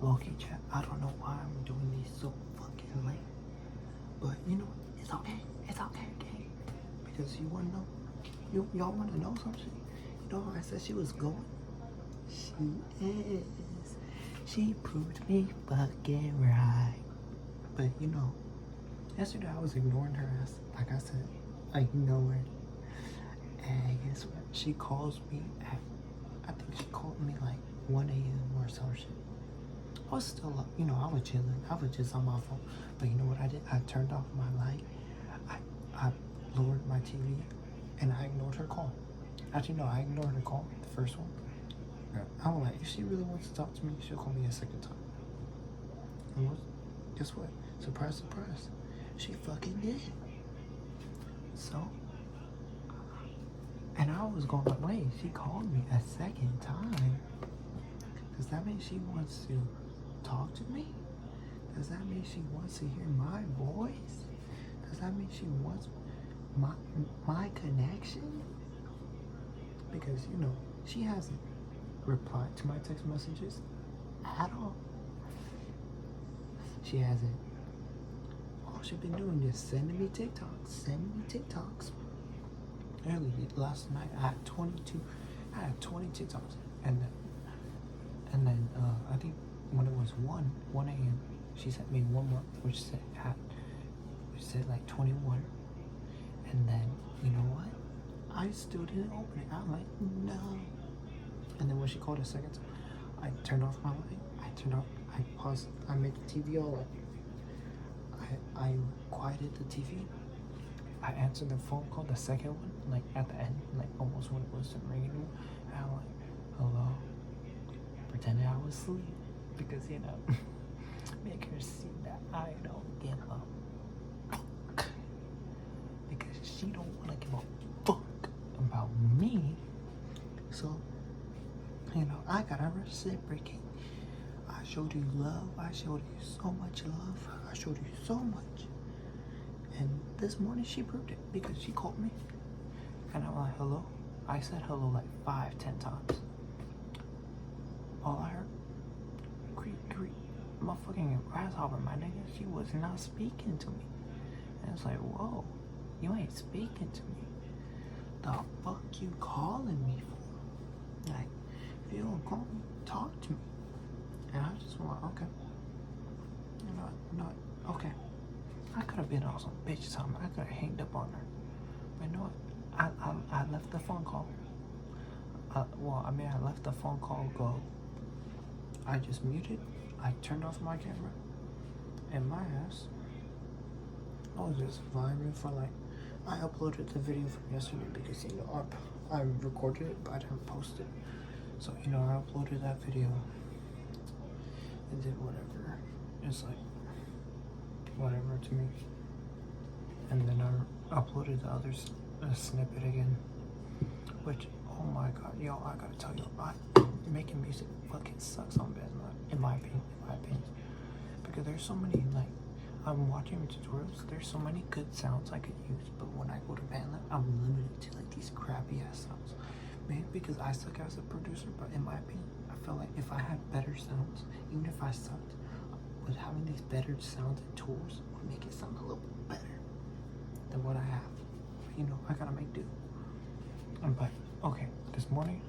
Loki chat. I don't know why I'm doing these so fucking late. But you know, it's okay. It's okay, okay. Because you wanna know, y'all wanna know something? You know how I said she was going? She is. She proved me fucking right. But you know, yesterday I was ignoring her ass. Like I said, I ignored. And guess what? She calls me at, I think she called me like 1 a.m. or some shit. I was still up, you know, I was chilling. I was just on my phone. But you know what I did? I turned off my light. I lowered my TV and I ignored her call. Actually, no, I ignored her call, the first one. I was like, if she really wants to talk to me, she'll call me a second time. And guess what? Surprise, surprise. She fucking did. So, and I was going, wait, she called me a second time. Does that mean she wants to talk to me? Does that mean she wants to hear my voice? Does that mean she wants my connection? Because, you know, she hasn't replied to my text messages at all. She hasn't. All she's been doing is sending me TikToks. Early last night, I had 20 TikToks. And then I think when it was 1 a.m., she sent me one more, which said like 21. And then, you know what? I still didn't open it. I'm like, no. And then when she called a second time, I turned off my light. I paused, I made the TV all up. I quieted the TV. I answered the phone call, the second one, like at the end, like almost when it was ringing. And I'm like, hello. Pretending I was asleep. Because, you know, make her see that I don't give a fuck. Because she don't want to give a fuck about me. So, you know, I gotta reciprocate. I showed you love. I showed you so much love. I showed you so much. And this morning she proved it because she called me. And I'm like, hello? I said hello like 5-10 times. All I heard, creep, motherfucking grasshopper, my nigga. She was not speaking to me. And it's like, whoa, you ain't speaking to me. The fuck you calling me for? Like, if you don't call me, talk to me. And I just went, okay. You know what? Okay. I could have been on some bitch time. I could have hanged up on her. But you know what? I left the phone call. I left the phone call go. I just muted. I turned off my camera. And my ass, I was just vibing for like, I uploaded the video from yesterday because, you know, I recorded it, but I didn't post it. So, you know, I uploaded that video and did whatever. It's like, whatever to me. And then I uploaded the other snippet again. Which, oh my god, yo, I gotta tell you, making music fucking sucks on BandLab, in my opinion. Because there's so many, like, I'm watching tutorials, there's so many good sounds I could use, but when I go to BandLab, I'm limited to like these crappy ass sounds. Maybe because I suck as a producer, but in my opinion, I feel like if I had better sounds, even if I sucked, with having these better sounds and tools would make it sound a little bit better than what I have. But, you know, I gotta make do. But, okay, this morning,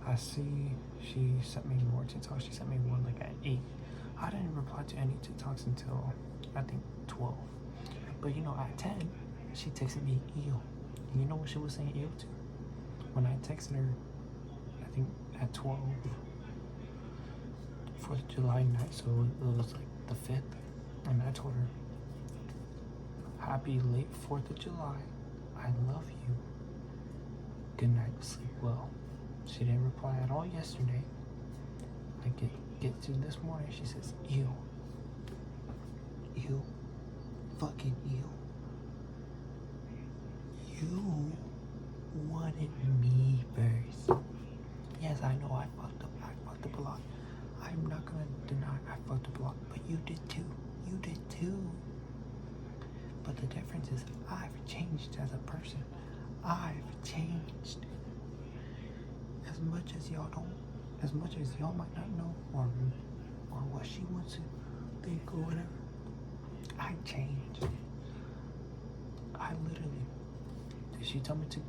I see she sent me more TikToks. She sent me one like at 8. I didn't reply to any TikToks until, I think, 12. But, you know, at 10, she texted me, ew. You know what she was saying ew to? When I texted her, I think at 12, 4th of July night, so it was like the 5th, and I told her, happy late 4th of July, I love you, good night, sleep well. She didn't reply at all yesterday. I get to this morning, she says, ew, fucking ew. You wanted me first. Yes, I know I fucked up a lot. I'm not gonna deny I fucked up a lot, but you did too. But the difference is I've changed as a person. I've changed. As much as y'all might not know or what she wants to think or whatever. I changed. I literally, she told me to,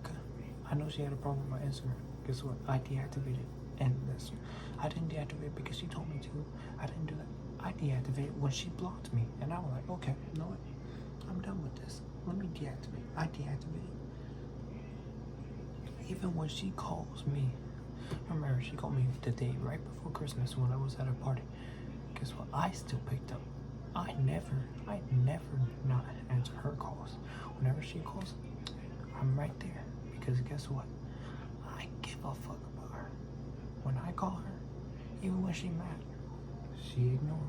I know she had a problem with my Instagram. Guess what? I deactivated. And that's, I didn't deactivate because she told me to. I didn't do that. I deactivated when she blocked me. And I was like, okay, you know what? I'm done with this. Let me deactivate. I deactivated. Even when she calls me, remember she called me the day right before Christmas when I was at a party. Guess what? I still picked up. I never not answer her calls. Whenever she calls, I'm right there. Because guess what? I give a fuck about her. When I call her, even when she's mad, she ignores.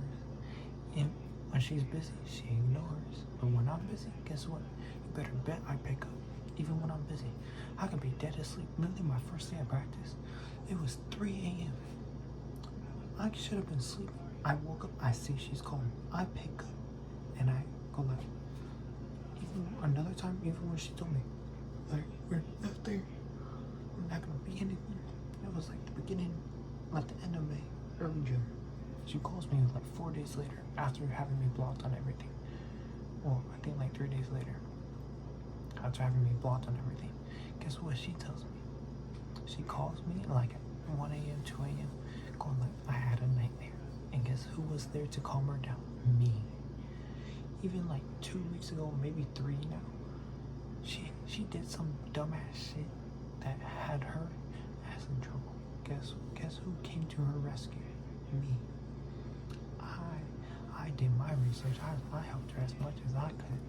And when she's busy, she ignores. But when I'm busy, guess what? You better bet I pick up. Even when I'm busy. I could be dead asleep. Literally my first day of practice, it was 3 a.m. I should have been sleeping. I woke up, I see she's calling. I pick up and I go like, even another time, even when she told me, like, we're not there, we're not gonna be anything. It was like the beginning, like the end of May, early June. She calls me like 4 days later after having me blocked on everything. Well, I think like 3 days later after having me blocked on everything. Guess what she tells me? She calls me like at 1 a.m., 2 a.m. going like, I had a nightmare. And guess who was there to calm her down? Me. Even like 2 weeks ago, maybe 3 now, she did some dumbass shit that had her ass in trouble. Guess who came to her rescue? Me. I did my research. I helped her as much as I could.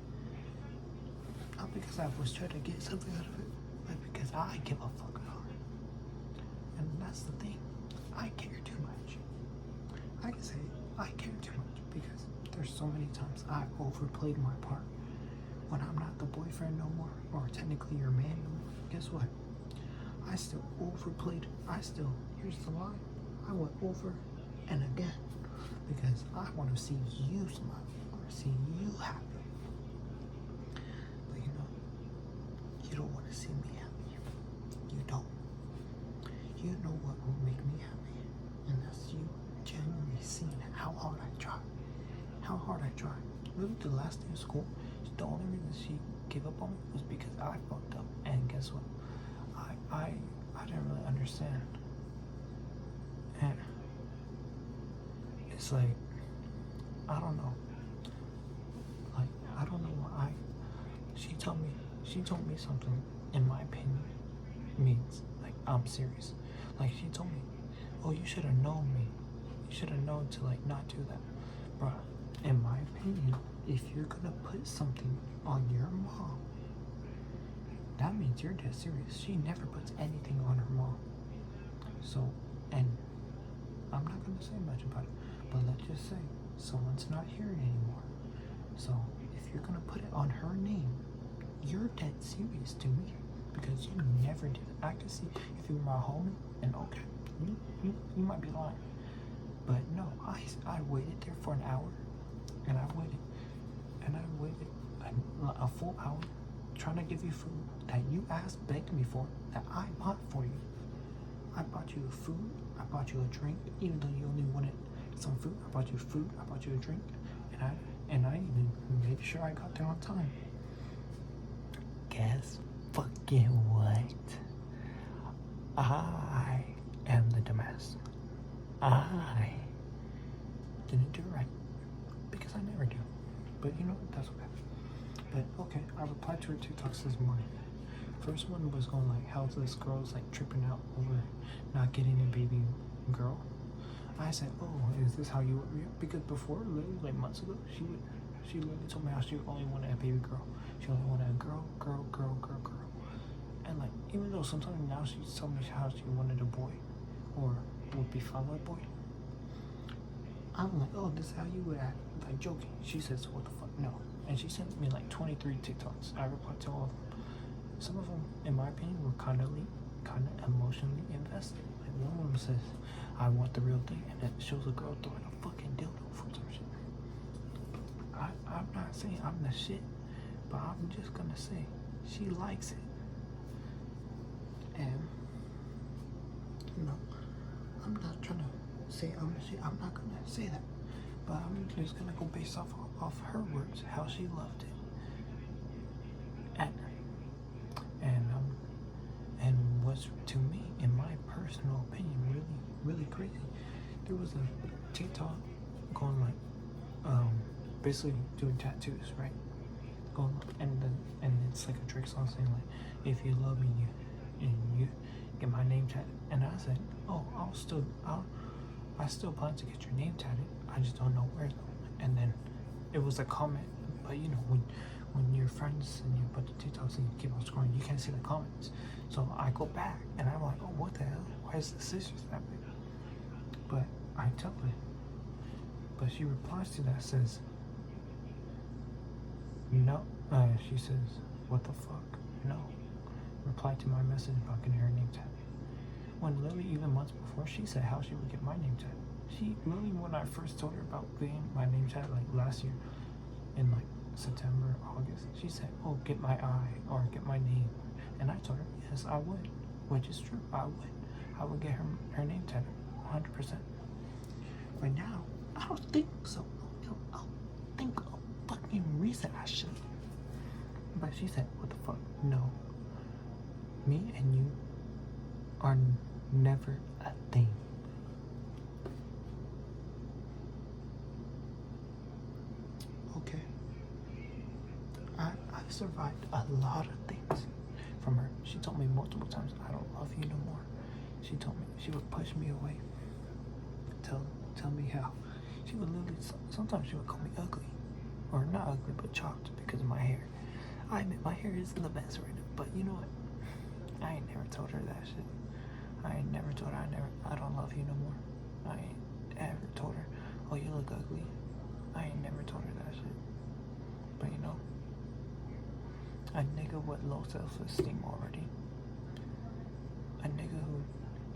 Not because I was trying to get something out of it, but because I give a fuck about her. And that's the thing. I care too much. I can say I care too much because there's so many times I've overplayed my part. When I'm not the boyfriend no more, or technically your man no more, guess what? I still overplayed. Here's the line. I went over and again because I want to see you smile. I want to see you happy. But you know, you don't want to see me happy. You don't. You know what will make me happy, and that's you genuinely seeing how hard I try. How hard I try. Literally the last day of school, the only reason she gave up on me was because I fucked up. And guess what? I didn't really understand. And it's like, I don't know. Like, I don't know why she told me something, in my opinion, means, like, I'm serious. Like, she told me, oh, you should have known me. You should have known to, like, not do that. Bruh, in my opinion, if you're gonna put something on your mom, that means you're dead serious. She never puts anything on her mom. So, and I'm not gonna say much about it, but let's just say someone's not here anymore. So, if you're gonna put it on her name, you're dead serious to me because you never did it. I can see if you were my homie, and okay, you might be lying, but no, I waited there for an hour, and I waited a full hour trying to give you food that you begged me for, that I bought for you. I bought you food, I bought you a drink, even though you only wanted some food. I bought you food, I bought you a drink, and I even made sure I got there on time. Guess fucking what? I am the dumbass. I didn't do it right because I never do. But you know, that's okay. But okay, I replied to her TikToks this morning. First one was going like, how this girl's like tripping out over not getting a baby girl. I said, oh, is this how you would react? Because before, literally like months ago, she literally told me how she only wanted a baby girl. She only wanted a girl. And like, even though sometimes now she's told me how she wanted a boy, or would be fine with a boy, I'm like, oh, this is how you would act, like joking. She says, what the fuck, no. And she sent me like 23 TikToks. I replied to all of them. Some of them, in my opinion, were kind of emotionally invested. Like one of them says, I want the real thing, and it shows a girl throwing a fucking dildo from some shit. I'm not saying I'm the shit, but I'm just gonna say she likes it. And you know, I'm not trying to say I'm the shit. I'm not gonna say that. But I'm just gonna go based off her words, how she loved it. And what's to me, in my personal opinion, really crazy. There was a TikTok going like, basically doing tattoos, right? Going and it's like a Drake song saying like, if you love me, you get my name tatted. And I said, oh, I still plan to get your name tatted. I just don't know where though. And then it was a comment, but you know when you're friends and you put the TikToks and you keep on scrolling, you can't see the comments. So I go back and I'm like, oh, what the hell? Why is the scissors that big? But I tell her. But she replies to that, says, no. She says, what the fuck? No. Reply to my message about getting her name tatted. When Lily, even months before, she said how she would get my name tatted. Lily, when I first told her about getting my name tatted, like last year, in like September, August, she said, oh, get my eye or get my name. And I told her, yes, I would, which is true. I would get her name tatted, 100%. But now, I don't think so. I don't think a fucking reason I should. But she said, what the fuck? No. Me and you are never a thing. Okay. I've survived a lot of things from her. She told me multiple times, I don't love you no more. She told me she would push me away. Tell me how. She would literally, sometimes she would call me ugly. Or not ugly, but chopped because of my hair. I admit my hair isn't the best right now, but you know what? I ain't never told her that shit. I ain't never told her I don't love you no more. I ain't ever told her, oh, you look ugly. I ain't never told her that shit. But you know, a nigga with low self-esteem already. A nigga who,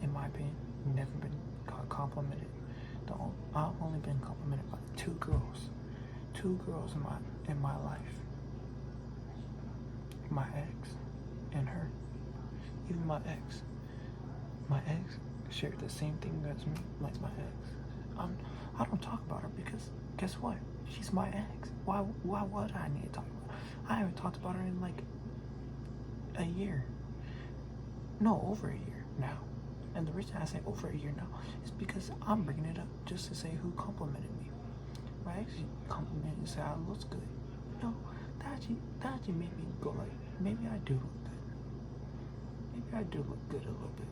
in my opinion, never been complimented. I've only been complimented by two girls in my life. My ex and her. Even my ex shared the same thing as me, like my ex. I don't talk about her because guess what? She's my ex. Why would I need to talk about her? I haven't talked about her in like a year. No, over a year now. And the reason I say over a year now is because I'm bringing it up just to say who complimented me. My ex complimented and said I look good. No, that actually made me go like, maybe I do look good. Maybe I do look good a little bit.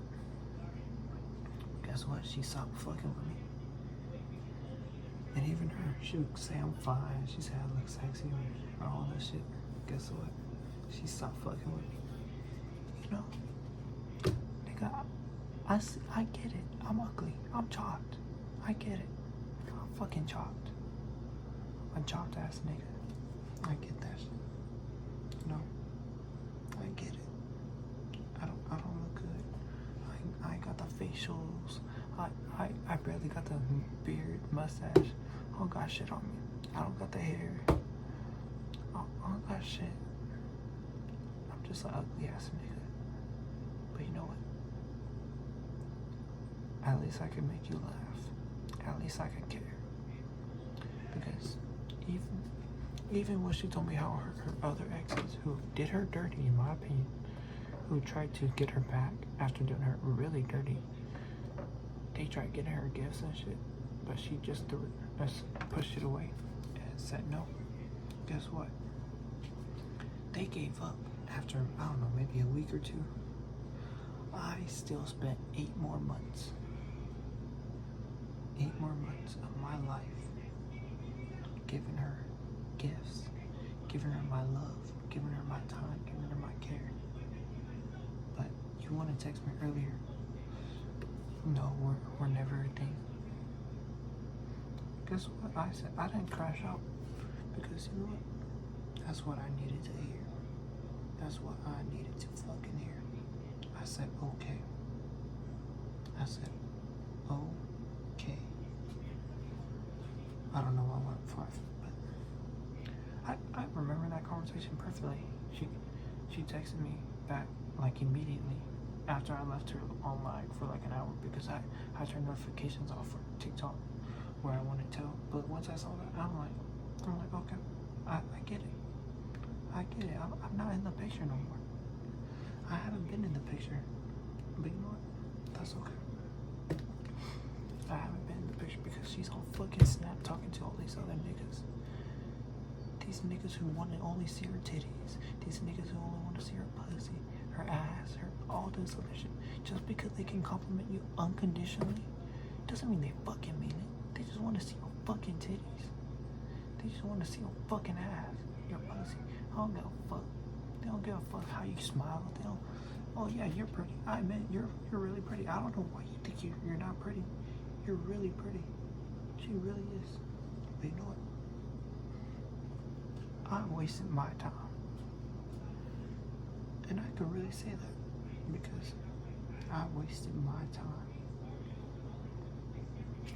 Guess what? She stopped fucking with me. And even her, she would say I'm fine. She said I look sexy or all that shit. Guess what? She stopped fucking with me. You know? Nigga, I get it. I'm ugly. I'm chopped. I get it. I'm fucking chopped. I'm chopped ass nigga. I get that shit. You know? I get it. I don't look good. I ain't got the facials. I barely got the beard, mustache. I don't got shit on me. I don't got the hair. I don't got shit. I'm just an ugly ass nigga. But you know what? At least I can make you laugh. At least I can care. Because even when she told me how her other exes who did her dirty, in my opinion, who tried to get her back after doing her really dirty, they tried getting her gifts and shit, but she just pushed it away and said no. Guess what? They gave up after, I don't know, maybe a week or two. I still spent 8 more months. 8 more months of my life giving her gifts, giving her my love, giving her my time, giving her my care. But you want to text me earlier? No, we're never a thing. Guess what I said? I didn't crash out because you know what? That's what I needed to hear. That's what I needed to fucking hear. I said okay. I said okay. I don't know why I went 5, but I remember that conversation perfectly. She texted me back like immediately after I left her online for like an hour because I turned notifications off for TikTok. where I want to tell. But once I saw that, I'm like, okay, I get it. I get it. I'm not in the picture no more. I haven't been in the picture. But you know what? That's okay. I haven't been in the picture because she's on fucking Snap talking to all these other niggas. These niggas who want to only see her titties. These niggas who only want to see her pussy, her ass, her all this other shit. Just because they can compliment you unconditionally doesn't mean they fucking mean it. They just want to see your fucking titties. They just want to see your fucking ass, your pussy. I don't give a fuck. They don't give a fuck how you smile. They don't. Oh yeah, you're pretty. I admit you're really pretty. I don't know why you think you're not pretty. You're really pretty. She really is. But you know what? I wasted my time. And I could really say that because I wasted my time.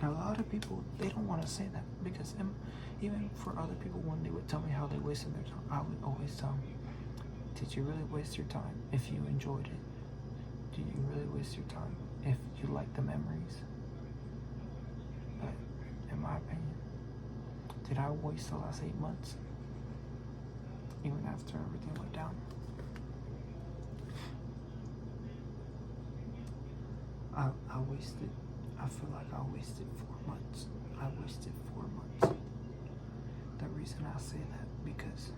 Now, a lot of people, they don't want to say that because even for other people, when they would tell me how they wasted their time, I would always tell them, did you really waste your time if you enjoyed it? Did you really waste your time if you liked the memories? But in my opinion, did I waste the last 8 months? Even after everything went down? I wasted, I feel like I wasted 4 months. I wasted 4 months. The reason I say that, because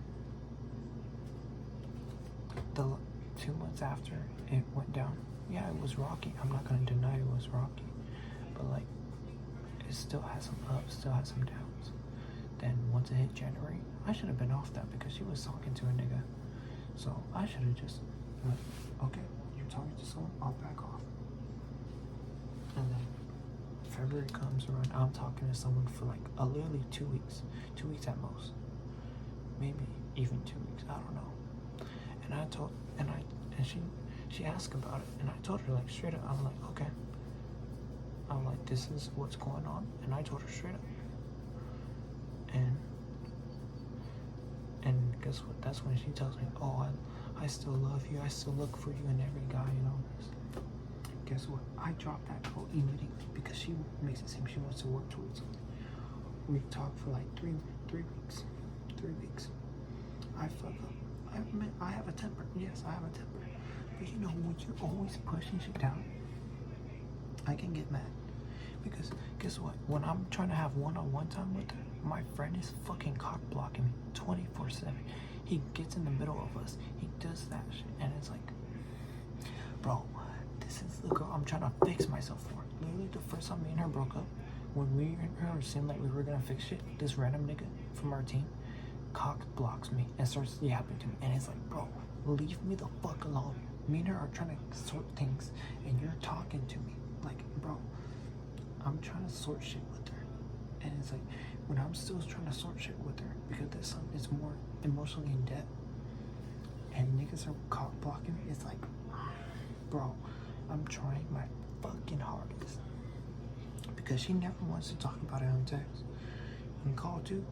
the 2 months after it went down, yeah, it was rocky. I'm not gonna deny it was rocky. But like, it still has some ups, still has some downs. Then once it hit January, I should have been off that because she was talking to a nigga. So I should have just went, okay, you're talking to someone, I'll back off. And then February comes around, I'm talking to someone for like literally 2 weeks. 2 weeks at most. Maybe even 2 weeks, I don't know. And she asked about it, and I told her like straight up, I'm like, okay. I'm like, this is what's going on, and I told her straight up. And guess what? That's when she tells me, oh, I still love you, I still look for you in every guy and all this. Guess what? I dropped that girl immediately because she makes it seem she wants to work towards something. We talked for like three weeks. 3 weeks. I fuck up. I admit I have a temper. Yes, I have a temper. But you know, when you're always pushing shit down, I can get mad. Because guess what? When I'm trying to have one-on-one time with her, my friend is fucking cock blocking me 24/7. He gets in the middle of us. He does that shit, and it's like, bro, this is the girl I'm trying to fix myself for. Literally, the first time me and her broke up, when we and her seemed like we were gonna fix shit, this random nigga from our team cock blocks me and starts yapping to me, and it's like, bro, leave me the fuck alone. Me and her are trying to sort things, and you're talking to me like, bro, I'm trying to sort shit with her. And it's like, when I'm still trying to sort shit with her, because this song is more emotionally in depth, and niggas are cock blocking me, it's like, bro, I'm trying my fucking hardest. Because she never wants to talk about it on text and call too.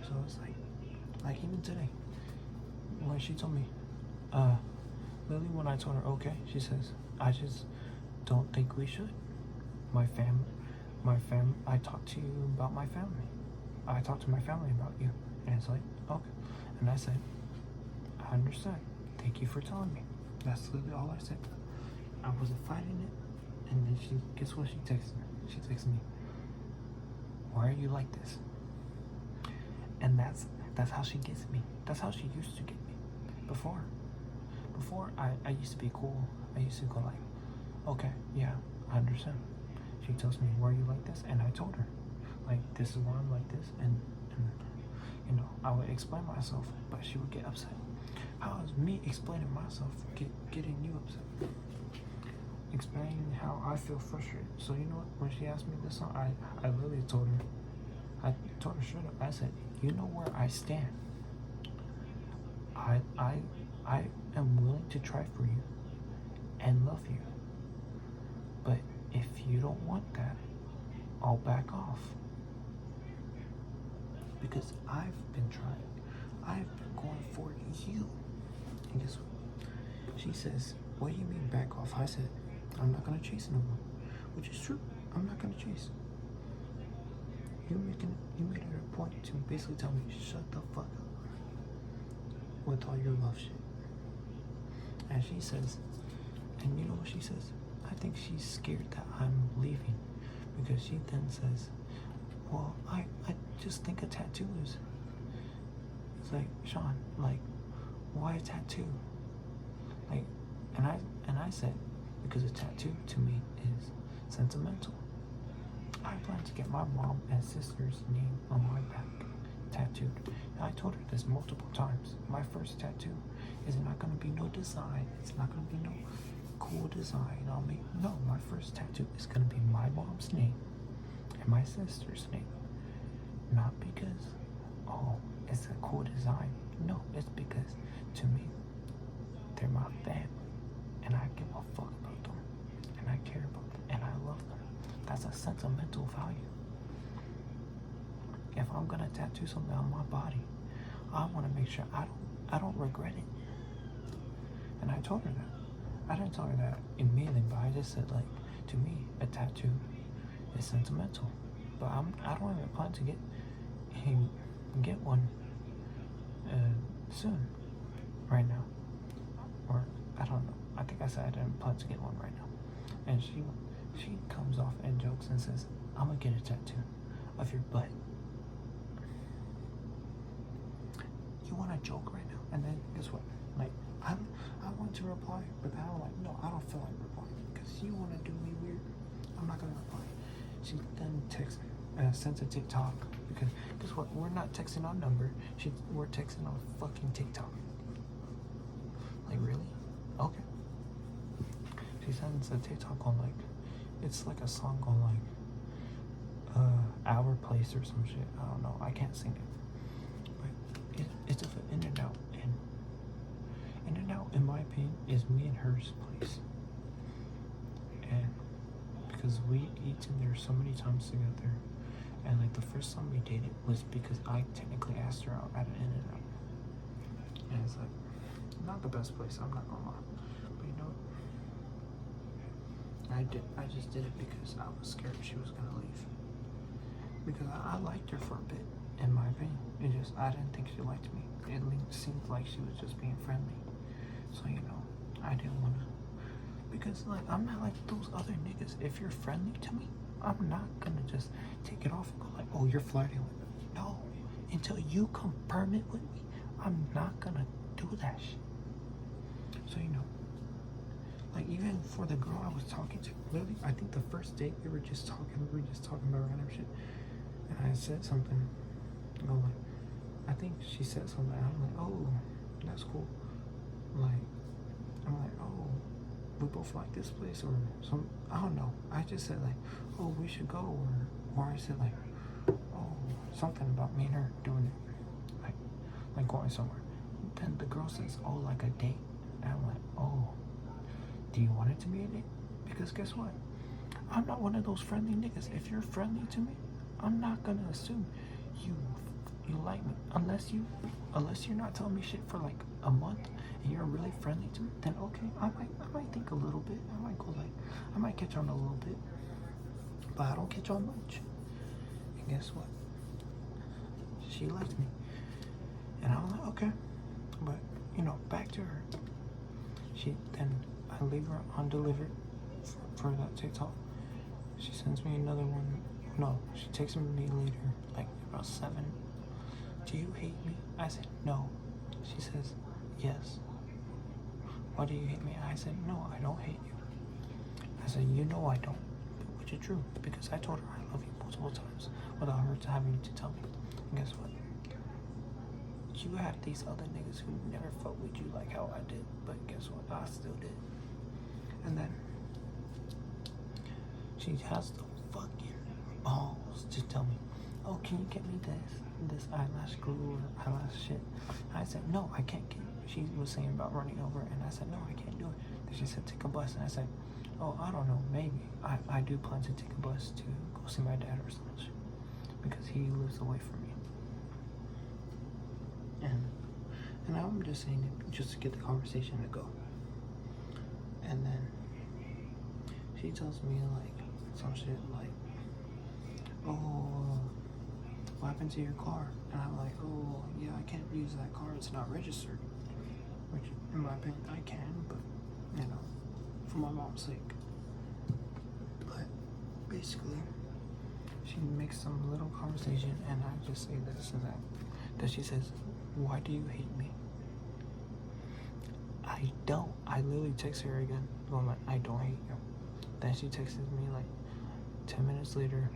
So it's like even today, when she told me, Lily, when I told her okay, she says, I just don't think we should. My family, I talked to you about my family. I talked to my family about you. And it's like, okay. And I said, I understand. Thank you for telling me. That's literally all I said. I wasn't fighting it. And then guess what she texted me? She texted me, why are you like this? And that's how she gets me. That's how she used to get me. Before I used to be cool. I used to go like, okay, yeah, I understand. She tells me, why are you like this? And I told her, like, this is why I'm like this. And you know, I would explain myself, but she would get upset. How is me explaining myself getting you upset? Explaining how I feel frustrated. So you know what? When she asked me this song, I literally told her straight up. I said, you know where I stand. I am willing to try for you and love you. But if you don't want that, I'll back off. Because I've been trying. I've been going for you. And guess what? She says, what do you mean back off? I said, I'm not gonna chase no more. Which is true. I'm not gonna chase. you made it a point to basically tell me, shut the fuck up with all your love shit. And she says, and you know what she says? I think she's scared that I'm leaving, because she then says, well, I just think a tattoo is. It's like, Sean, like, why a tattoo? Like, and I said, because a tattoo to me is sentimental. I plan to get my mom and sister's name on my back tattooed. And I told her this multiple times. My first tattoo is not gonna be no design. It's not gonna be no cool design on me. No, my first tattoo is gonna be my mom's name and my sister's name. Not because, oh, it's a cool design. No, it's because to me, they're my family. And I give a fuck about them. And I care about them. And I love them. That's a sentimental value. If I'm gonna tattoo something on my body, I wanna make sure I don't regret it. And I told her that. I didn't tell her that immediately, but I just said, like, to me, a tattoo is sentimental. But I don't even plan to get one soon, right now. Or I don't know. I think I said I didn't plan to get one right now. And she comes off and jokes and says, I'm gonna get a tattoo of your butt. You wanna joke right now? And then guess what? Like, I want to reply, but then I'm like, no, I don't feel like replying because you wanna do me weird. I'm not gonna reply. She then sends a TikTok, because guess what? We're not texting on number. We're texting on fucking TikTok. Like, really? Okay. She sends a TikTok on, like, it's like a song on, like, Our Place or some shit. I don't know. I can't sing it. But it's of In-N-Out. And In-N-Out, in my opinion, is me and her's place. And because we eat in there so many times together. And, like, the first time we dated was because I technically asked her out at an In-N-Out. And it's, like, not the best place, I'm not gonna lie. But you know what? I just did it because I was scared she was gonna leave. Because I liked her for a bit, in my opinion. I didn't think she liked me. It seemed like she was just being friendly. So, you know, I didn't wanna. Because, like, I'm not like those other niggas. If you're friendly to me, I'm not gonna just take it off and go like, oh, you're flirting with me. No. Until you confirm it with me, I'm not gonna do that shit. So, you know, like, even for the girl I was talking to, literally, I think the first date we were just talking about random shit. And I said something, like, I think she said something, and I'm like, oh, that's cool. Like, I'm like, oh, we both like this place, or some, I don't know. I just said, like, oh, we should go, or I said, like, oh, something about me and her doing it, like going somewhere. Then the girl says, oh, like a date. And I'm like, oh, do you want it to be a date? Because guess what? I'm not one of those friendly niggas. If you're friendly to me, I'm not gonna assume you like me. Unless you're not telling me shit for like a month and you're really friendly to me, then okay, I might think a little bit. I might go like, I might catch on a little bit. But I don't catch on much. And guess what? She liked me. And I'm like, okay. But, you know, back to her. I leave her undelivered for that TikTok. She sends me another one. No, she texts me later, like about 7. Do you hate me? I said, no. She says, yes. Why do you hate me? I said, no, I don't hate you. I said, you know I don't. Which is true, because I told her I love you multiple times without her having to tell me. And guess what? You have these other niggas who never fuck with you like how I did, but guess what? I still did. And then she has the fucking balls to tell me, oh, can you get me this eyelash glue or eyelash shit? I said, no, I can't get it. She was saying about running over, and I said, no, I can't do it. Then she said, take a bus. And I said, oh, I don't know, maybe. I do plan to take a bus to go see my dad or something, because he lives away from me. And I'm just saying it just to get the conversation to go. And then she tells me like some shit like, oh, what happened to your car? And I'm like, oh, yeah, I can't use that car. It's not registered. Which, in my opinion, I can, but, you know, for my mom's sake. But, basically, she makes some little conversation, and I just say this and that. Then she says, why do you hate me? I don't. I literally text her again, going like, I don't hate you. Then she texts me like 10 minutes later,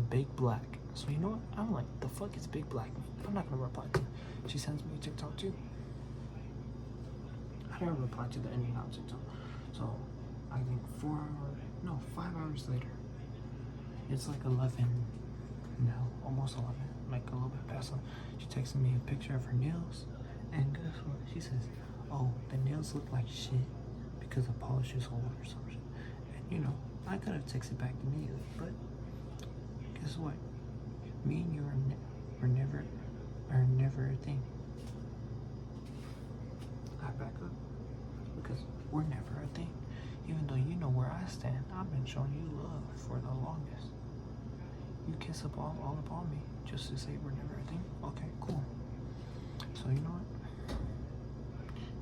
Big Black. So you know what? I'm like, the fuck is Big Black? I'm not gonna reply to her. She sends me a TikTok too. I didn't reply to the ending out TikTok. So I think 5 hours later, it's like 11 now, almost 11, like a little bit past 11. She texted me a picture of her nails, and guess what? She says, oh, the nails look like shit because the polish is old or something. And you know, I could have texted back immediately, but guess what? Me and you are never a thing. I back up because we're never a thing. Even though you know where I stand, I've been showing you love for the longest. You kiss up all upon me just to say we're never a thing. Okay, cool. So you know what?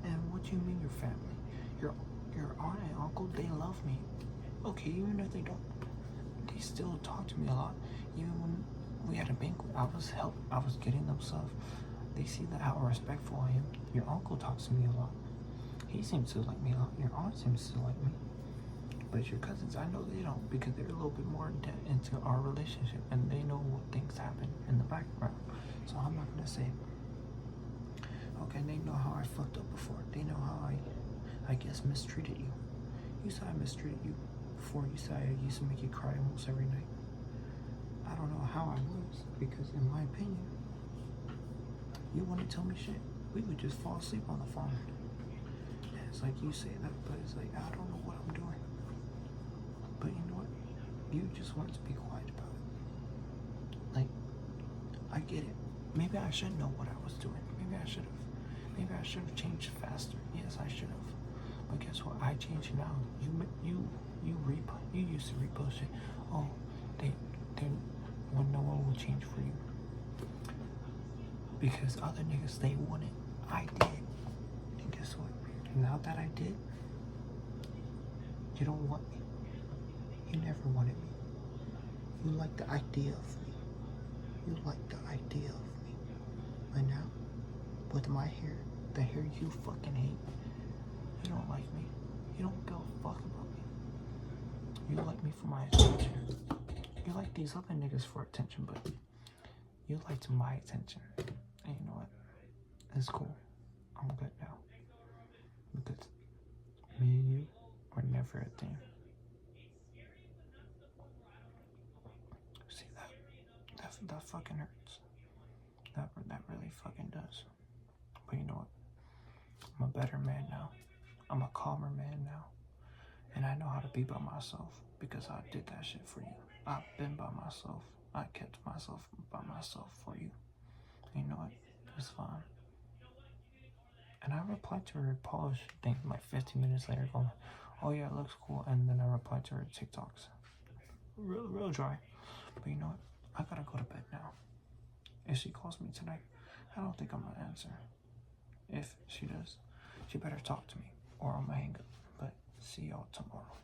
And what you mean your family? Your aunt and uncle, they love me. Okay, even if they don't, they still talk to me a lot. Even when we had a banquet, I was getting them stuff. They see that how respectful I am. Your uncle talks to me a lot. He seems to like me a lot. Your aunt seems to like me. But your cousins, I know they don't, because they're a little bit more into our relationship, and they know what things happen in the background. So I'm not gonna say, okay, they know how I fucked up before. They know how I guess mistreated you. You said I mistreated you before. You said I used to make you cry almost every night. I don't know how I was, because in my opinion, you wouldn't tell me shit. We would just fall asleep on the phone. And it's like you say that, but it's like, I don't know what I'm doing. But you know what? You just want to be quiet about it. Like, I get it. Maybe I should know what I was doing. Maybe I should have. Maybe I should have changed faster. Yes, I should have. But guess what? I changed now. You used to repost it. Oh, they when no one will change for you. Because other niggas, they wouldn't. I did. And guess what? Now that I did, you don't want me. You never wanted me. You like the idea of me. You like the idea of me. But now, with my hair, the hair you fucking hate, you don't like me. You don't give a fuck about me. You like me for my attention. You like these other niggas for attention, but you liked my attention. And you know what? It's cool. I'm good now. Because me and you were never a thing. See that fucking hurts. That really fucking does. But you know what? I'm a better man now. I'm a calmer man now. And I know how to be by myself because I did that shit for you. I've been by myself. I kept myself by myself for you. And you know what? It's fine. And I replied to her polish thing like 15 minutes later going, oh yeah, it looks cool. And then I replied to her TikToks. Real dry. But you know what? I gotta go to bed now. If she calls me tonight, I don't think I'm gonna answer. If she does, she better talk to me or I'm gonna hang up. But see y'all tomorrow.